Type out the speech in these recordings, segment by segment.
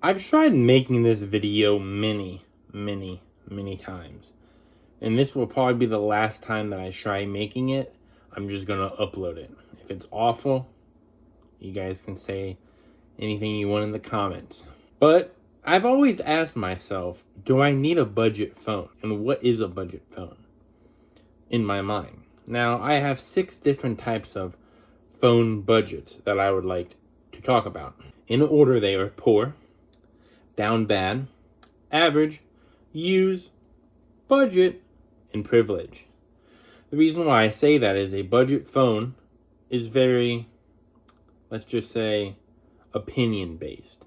I've tried making this video many times. And this will probably be the last time that I try making it. I'm just going to upload it. If it's awful, you guys can say anything you want in the comments. But I've always asked myself, do I need a budget phone? And what is a budget phone? In my mind. Now, I have 6 different types of phone budgets that I would like to talk about. In order, they are poor, down bad, average, use, budget, and privilege. The reason why I say that is a budget phone is very, let's just say, opinion based.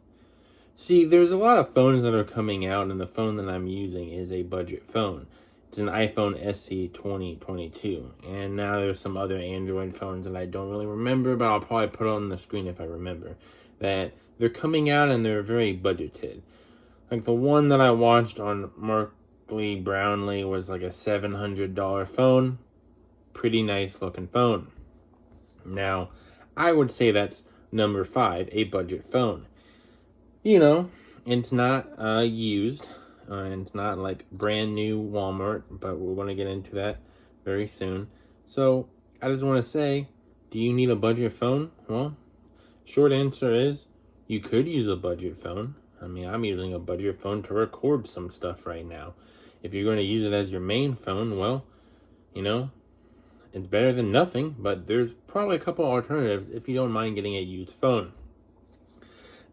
See, there's a lot of phones that are coming out, and the phone that I'm using is a budget phone. It's an iPhone SE 2022, and now there's some other Android phones that I don't really remember, but I'll probably put on the screen if I remember, that they're coming out and they're very budgeted. Like the one that I watched on Markley Brownlee was like a $700 phone. Pretty nice looking phone. Now, I would say that's number 5, a budget phone. You know, it's not used, and it's not like brand new Walmart, but we're going to get into that very soon. So, I just want to say, do you need a budget phone? Well, short answer is, you could use a budget phone. I mean, I'm using a budget phone to record some stuff right now. If you're going to use it as your main phone, well, you know, it's better than nothing, but there's probably a couple alternatives if you don't mind getting a used phone.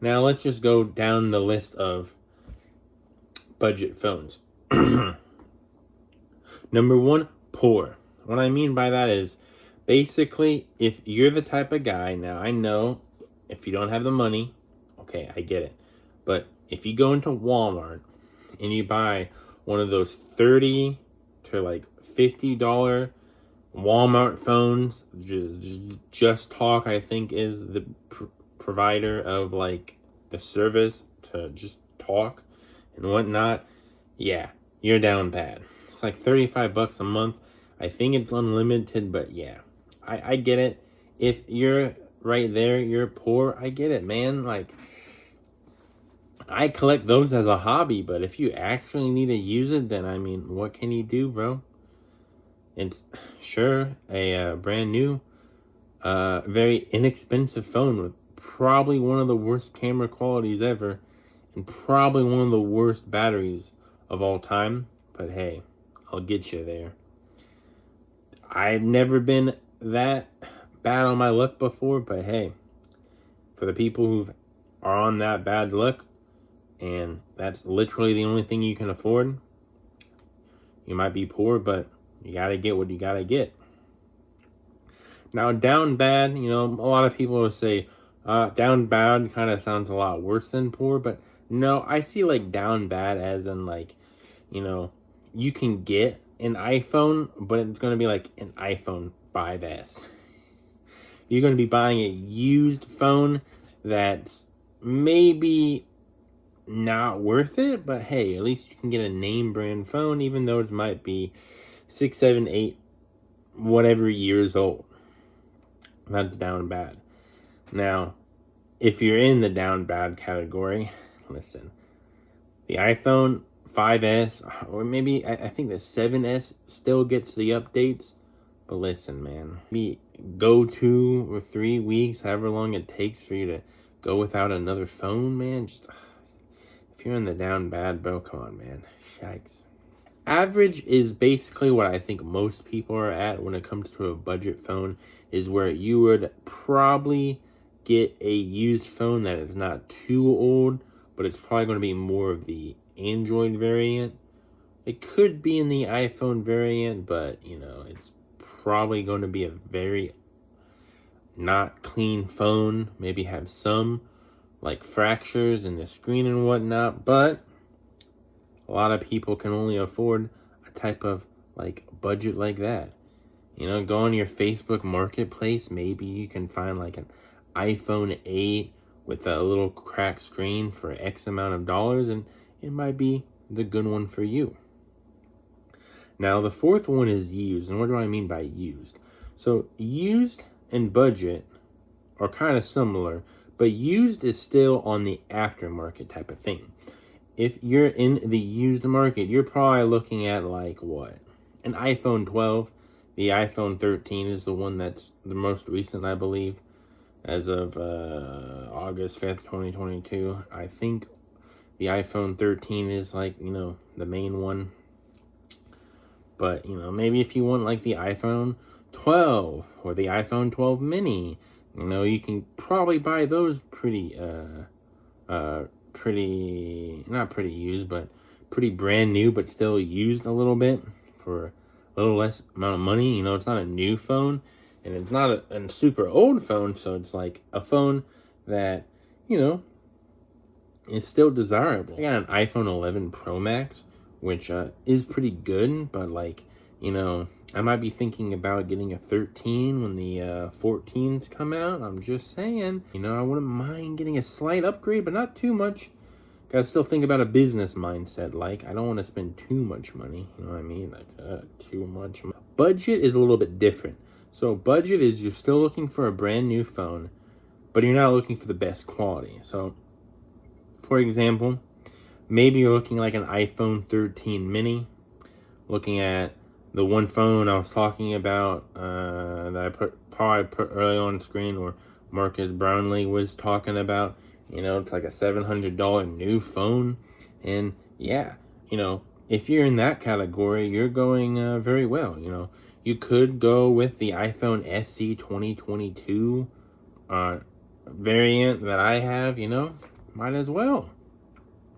Now, let's just go down the list of budget phones. Number 1, poor. What I mean by that is, basically, if you're the type of guy, now I know if you don't have the money, okay, I get it. But if you go into Walmart and you buy one of those $30 to like $50 Walmart phones, Just Talk, I think, is the provider of like the service to just talk and whatnot, yeah, you're down bad. It's like $35 a month. I think it's unlimited, but yeah, I get it. If you're right there, you're poor, I get it, man. Like, I collect those as a hobby, but if you actually need to use it, then I mean, what can you do, bro? It's sure a brand new, very inexpensive phone with probably one of the worst camera qualities ever, and probably one of the worst batteries of all time. But hey, I'll get you there. I've never been that bad on my luck before, but hey, for the people who are on that bad luck, and that's literally the only thing you can afford, you might be poor, but you gotta get what you gotta get. Now, down bad, you know, a lot of people will say, down bad kind of sounds a lot worse than poor, but no, I see like down bad as in like, you know, you can get an iPhone, but it's going to be like an iPhone 5S. You're going to be buying a used phone that's maybe not worth it, but hey, at least you can get a name brand phone, even though it might be 6, 7, 8, whatever years old. That's down bad. Now, if you're in the down bad category, listen, the iPhone 5S, or maybe I think the 7S still gets the updates, but listen, man, maybe go 2 or 3 weeks, however long it takes for you to go without another phone, man. Just, if you're in the down bad, bro, come on, man. Yikes. Average is basically what I think most people are at when it comes to a budget phone, is where you would probably get a used phone that is not too old, but it's probably going to be more of the Android variant. It could be in the iPhone variant, but, you know, it's probably going to be a very not clean phone. Maybe have some, like, fractures in the screen and whatnot, but a lot of people can only afford a type of, like, budget like that. You know, go on your Facebook Marketplace. Maybe you can find, like, an iPhone 8 with a little cracked screen for X amount of dollars, and it might be the good one for you. Now, the 4th one is used. And what do I mean by used? So, used and budget are kind of similar, But used is still on the aftermarket type of thing. If you're in the used market, you're probably looking at like what? An iPhone 12. The iPhone 13 is the one that's the most recent, I believe, as of August 5th, 2022. I think the iPhone 13 is like, the main one. But, maybe if you want like the iPhone 12 or the iPhone 12 mini, you can probably buy those pretty, not pretty used, but pretty brand new, but still used a little bit for a little less amount of money. It's not a new phone and it's not a super old phone. So it's like a phone that, is still desirable. I got an iPhone 11 Pro Max, which is pretty good, but like, I might be thinking about getting a 13 when the 14s come out. I'm just saying, I wouldn't mind getting a slight upgrade, but not too much. Gotta still think about a business mindset. Like, I don't want to spend too much money. You know what I mean? Like, too much. Budget is a little bit different. So budget is you're still looking for a brand new phone, but you're not looking for the best quality. So, for example, maybe you're looking like an iPhone 13 mini, looking at the one phone I was talking about that I probably put early on screen, or Marcus Brownlee was talking about. It's like a $700 new phone. And yeah, if you're in that category, you're going very well. You could go with the iPhone SE 2022 variant that I have, might as well.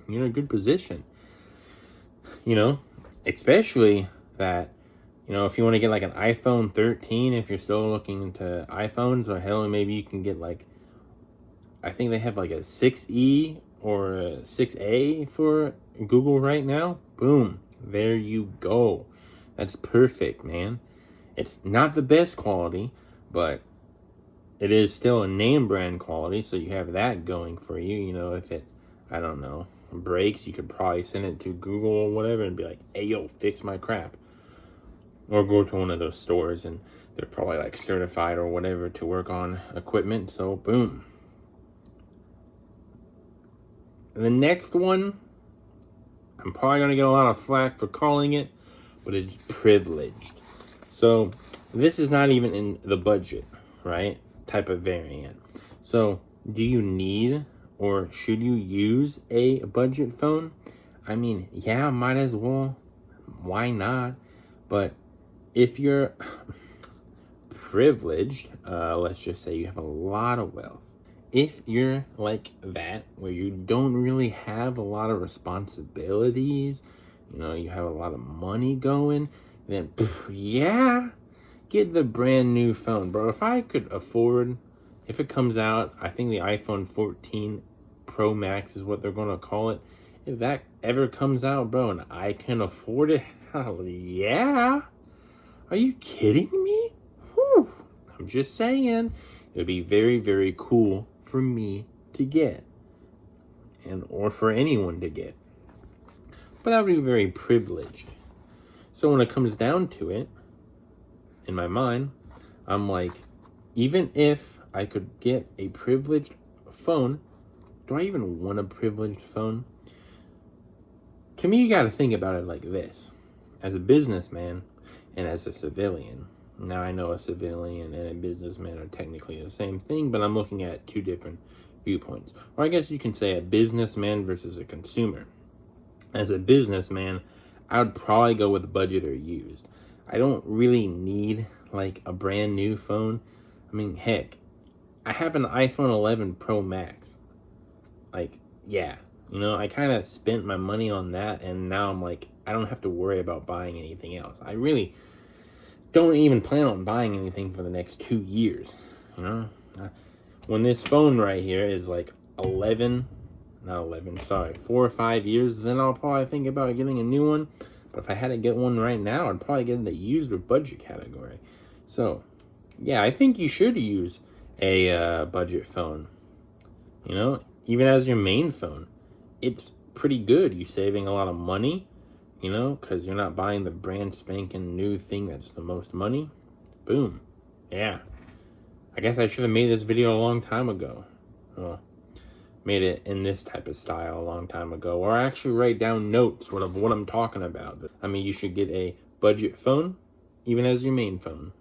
You're in a good position. Especially that, if you want to get like an iPhone 13, if you're still looking into iPhones, or hell, maybe you can get like, I think they have like a 6E or a 6A for Google right now. Boom. There you go. That's perfect, man. It's not the best quality, but it is still a name brand quality, so you have that going for you. If it, I don't know, breaks, you could probably send it to Google or whatever and be like, hey, yo, fix my crap. Or go to one of those stores and they're probably like certified or whatever to work on equipment. So, boom. The next one, I'm probably going to get a lot of flack for calling it, but it's privileged. So this is not even in the budget, right? Type of variant. So do you need or should you use a budget phone? I mean, yeah, might as well. Why not? But if you're privileged, let's just say you have a lot of wealth. If you're like that, where you don't really have a lot of responsibilities, you have a lot of money going, then yeah, get the brand new phone, bro. If I could afford, if it comes out, I think the iPhone 14 Pro Max is what they're going to call it. If that ever comes out, bro, and I can afford it, hell yeah. Are you kidding me? Whew. I'm just saying, it would be very, very cool for me to get, or for anyone to get. But I would be very privileged. So when it comes down to it, in my mind, I'm like, even if I could get a privileged phone, do I even want a privileged phone? To me, you got to think about it like this. As a businessman and as a civilian. Now, I know a civilian and a businessman are technically the same thing, but I'm looking at two different viewpoints. Or I guess you can say a businessman versus a consumer. As a businessman, I would probably go with budget or used. I don't really need like a brand new phone. I mean, heck, I have an iPhone 11 Pro Max. Like, yeah, I kind of spent my money on that, and now I'm like, I don't have to worry about buying anything else. I really don't even plan on buying anything for the next 2 years. When this phone right here is like 4 or 5 years, then I'll probably think about getting a new one. But if I had to get one right now, I'd probably get in the used or budget category. So, yeah, I think you should use a budget phone. Even as your main phone, it's pretty good. You're saving a lot of money, because you're not buying the brand spanking new thing that's the most money. Boom. Yeah. I guess I should have made this video a long time ago. well, made it in this type of style a long time ago, or actually write down notes of what I'm talking about. I mean, you should get a budget phone, even as your main phone.